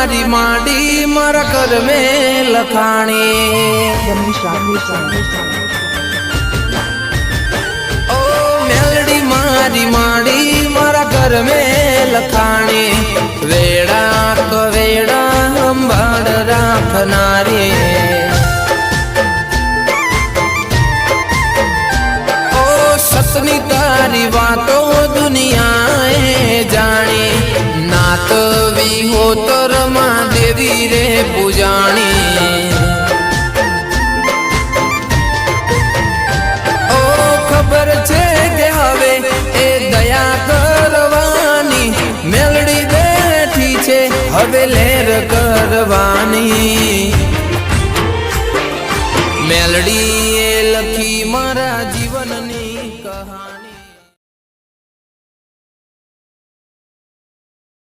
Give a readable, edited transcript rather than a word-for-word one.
मारी माडी मारा कर में लखाणी ओ मेलडी मारी माडी मारा घर में लखाणी वेड़ा कवेड़ा अंबाड़ राखनारी ओ सतनी तारी बातों दुनियाए जानी नात भी हो तो रमा देवी रे पूजाणी ओ खबर छे के हवे ए दया करवानी मेलडी बैठी छे हवे लेर करवानी मेलडी ए लखी महाराज